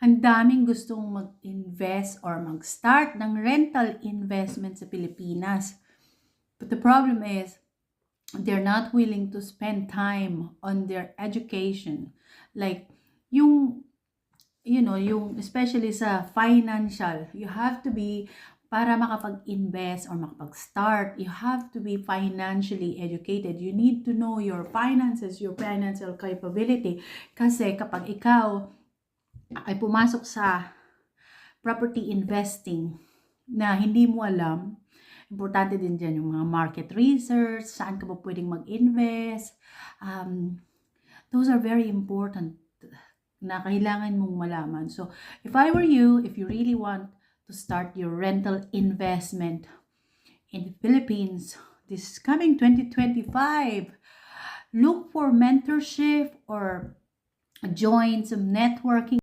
Ang daming gustong mag-invest or mag-start ng rental investment sa Pilipinas. But the problem is, they're not willing to spend time on their education. Like, yung, yung especially sa financial, you have to be, para makapag-invest or makapag-start, you have to be financially educated. You need to know your finances, your financial capability. Kasi kapag ikaw ay pumasok sa property investing na hindi mo alam, importante din dyan yung mga market research, saan ka ba pwedeng mag-invest. Those are very important na kailangan mong malaman. So, if I were you, if you really want to start your rental investment in the Philippines this coming 2025, look for mentorship or join some networking